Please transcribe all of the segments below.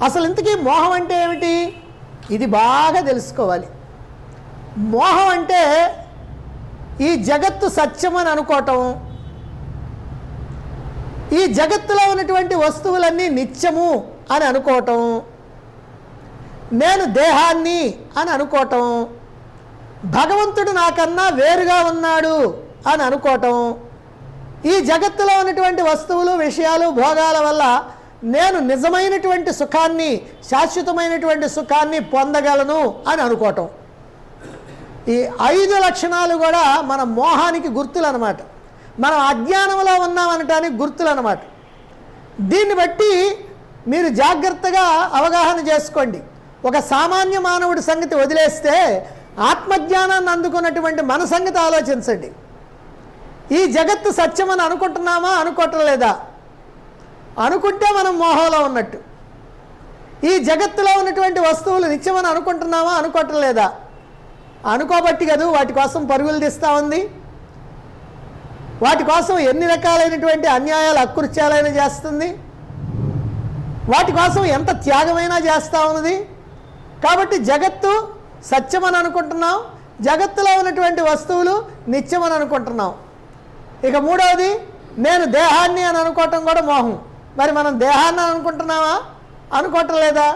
అసలు ఇంతకీ మోహం అంటే ఏమిటి? ఇది బాగా తెలుసుకోవాలి. మోహం అంటే ఈ జగత్తు సత్యమని అనుకోవటం, ఈ జగత్తులో ఉన్నటువంటి వస్తువులన్నీ నిత్యము అని అనుకోవటం, నేను దేహాన్ని అని అనుకోవటం, భగవంతుడు నాకన్నా వేరుగా ఉన్నాడు అని అనుకోవటం, ఈ జగత్తులో ఉన్నటువంటి వస్తువులు విషయాలు భోగాల వల్ల నేను నిజమైనటువంటి సుఖాన్ని శాశ్వతమైనటువంటి సుఖాన్ని పొందగలను అని అనుకోవటం. ఈ 5 లక్షణాలు కూడా మన మోహానికి గుర్తులు అన్నమాట. మనం అజ్ఞానంలో ఉన్నామనటానికి గుర్తులు అన్నమాట. దీన్ని బట్టి మీరు జాగ్రత్తగా అవగాహన చేసుకోండి. ఒక సామాన్య మానవుడి సంగతి వదిలేస్తే ఆత్మజ్ఞానాన్ని అందుకున్నటువంటి మన సంగతి ఆలోచించండి. ఈ జగత్తు సత్యమని అనుకుంటున్నామా అనుకోవటం లేదా? అనుకుంటే మనం మోహంలో ఉన్నట్టు. ఈ జగత్తులో ఉన్నటువంటి వస్తువులు నిత్యమని అనుకుంటున్నామా అనుకోవటం లేదా? అనుకోబట్టి కదా వాటి కోసం పరుగులు తీస్తూ ఉంది. వాటి కోసం ఎన్ని రకాలైనటువంటి అన్యాయాలు అకృత్యాలైనా చేస్తుంది. వాటి కోసం ఎంత త్యాగమైనా చేస్తూ ఉన్నది. కాబట్టి జగత్తు సత్యమని అనుకుంటున్నాం, జగత్తులో ఉన్నటువంటి వస్తువులు నిత్యమని అనుకుంటున్నాం. ఇక మూడవది నేను దేహాన్ని అని అనుకోవటం కూడా మోహం. మరి మనం దేహాన్ని అని అనుకుంటున్నామా అనుకోవటం లేదా?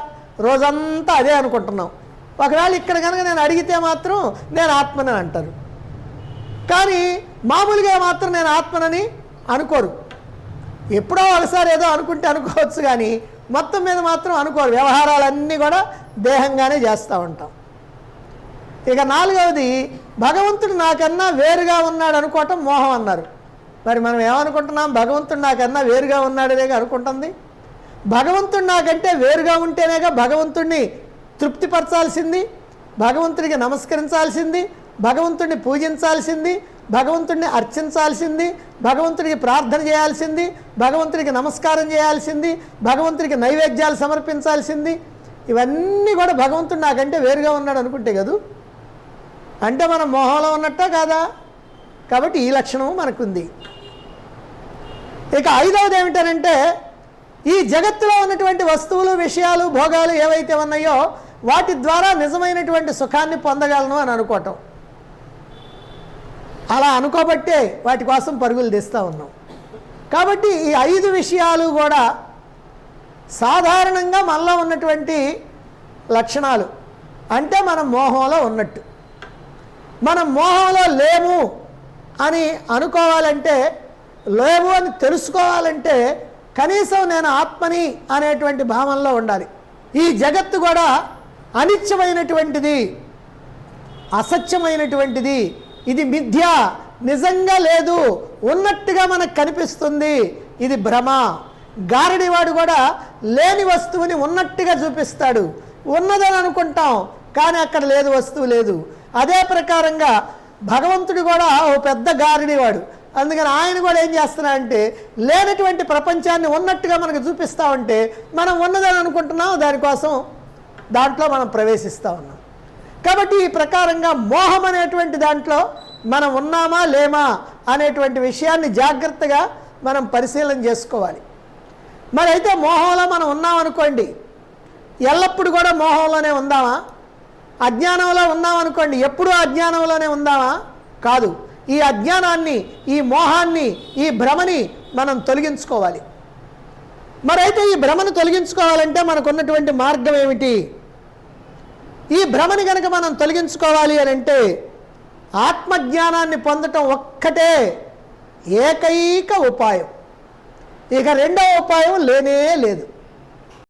రోజంతా అదే అనుకుంటున్నాం. ఒకవేళ ఇక్కడ కనుక నేను అడిగితే మాత్రం నేను ఆత్మని అంటారు, కానీ మామూలుగా మాత్రం నేను ఆత్మనని అనుకోరు. ఎప్పుడో ఒకసారి ఏదో అనుకుంటే అనుకోవచ్చు, కానీ మొత్తం మీద మాత్రం అనుకోరు. వ్యవహారాలన్నీ కూడా దేహంగానే చేస్తూ ఉంటాం. ఇక నాలుగవది భగవంతుడు నాకన్నా వేరుగా ఉన్నాడు అనుకోవటం మోహం అన్నారు. మరి మనం ఏమనుకుంటున్నాం? భగవంతుడు నాకన్నా వేరుగా ఉన్నాడనేగా అనుకుంటుంది. భగవంతుడు నాకంటే వేరుగా ఉంటేనేగా భగవంతుడిని తృప్తిపరచాల్సింది, భగవంతుడికి నమస్కరించాల్సింది, భగవంతుడిని పూజించాల్సింది, భగవంతుడిని అర్చించాల్సింది, భగవంతుడికి ప్రార్థన చేయాల్సింది, భగవంతుడికి నమస్కారం చేయాల్సింది, భగవంతుడికి నైవేద్యాలు సమర్పించాల్సింది. ఇవన్నీ కూడా భగవంతుడు నాకంటే వేరుగా ఉన్నాడు అనుకుంటే కదూ. అంటే మనం మోహంలో ఉన్నట్టా కాదా? కాబట్టి ఈ లక్షణము మనకుంది. ఇక ఐదవది ఏమిటనంటే ఈ జగత్తులో ఉన్నటువంటి వస్తువులు విషయాలు భోగాలు ఏవైతే ఉన్నాయో వాటి ద్వారా నిజమైనటువంటి సుఖాన్ని పొందగలను అని అనుకోవటం. అలా అనుకోబట్టే వాటి కోసం పరుగులు తీస్తూ ఉన్నాం. కాబట్టి ఈ 5 విషయాలు కూడా సాధారణంగా మనలో ఉన్నటువంటి లక్షణాలు. అంటే మనం మోహంలో ఉన్నట్టు. మనం మోహంలో లేము అని అనుకోవాలంటే, లేవు అని తెలుసుకోవాలంటే కనీసం నేను ఆత్మని అనేటువంటి భావనలో ఉండాలి. ఈ జగత్తు కూడా అనిత్యమైనటువంటిది, అసత్యమైనటువంటిది, ఇది మిథ్య, నిజంగా లేదు, ఉన్నట్టుగా మనకు కనిపిస్తుంది, ఇది భ్రమ. గారడివాడు కూడా లేని వస్తువుని ఉన్నట్టుగా చూపిస్తాడు. ఉన్నదని అనుకుంటాం, కానీ అక్కడ లేదు, వస్తువు లేదు. అదే ప్రకారంగా భగవంతుడు కూడా ఓ పెద్ద గారడివాడు. అందుకని ఆయన కూడా ఏం చేస్తున్నాడంటే లేనటువంటి ప్రపంచాన్ని ఉన్నట్టుగా మనకు చూపిస్తూ ఉంటే మనం ఉన్నదని అనుకుంటున్నాం, దానికోసం దాంట్లో మనం ప్రవేశిస్తూ ఉన్నాం. కాబట్టి ఈ ప్రకారంగా మోహం అనేటువంటి దాంట్లో మనం ఉన్నామా లేమా అనేటువంటి విషయాన్ని జాగ్రత్తగా మనం పరిశీలన చేసుకోవాలి. మరి అయితే మోహంలో మనం ఉన్నామనుకోండి, ఎల్లప్పుడూ కూడా మోహంలోనే ఉందామా? అజ్ఞానంలో ఉన్నామనుకోండి, ఎప్పుడూ అజ్ఞానంలోనే ఉందామా? కాదు. ఈ అజ్ఞానాన్ని, ఈ మోహాన్ని, ఈ భ్రమని మనం తొలగించుకోవాలి. మరైతే ఈ భ్రమను తొలగించుకోవాలంటే మనకున్నటువంటి మార్గం ఏమిటి? ఈ భ్రమని కనుక మనం తొలగించుకోవాలి అని అంటే ఆత్మజ్ఞానాన్ని పొందటం ఒక్కటే ఏకైక ఉపాయం. ఇక రెండవ ఉపాయం లేనే లేదు.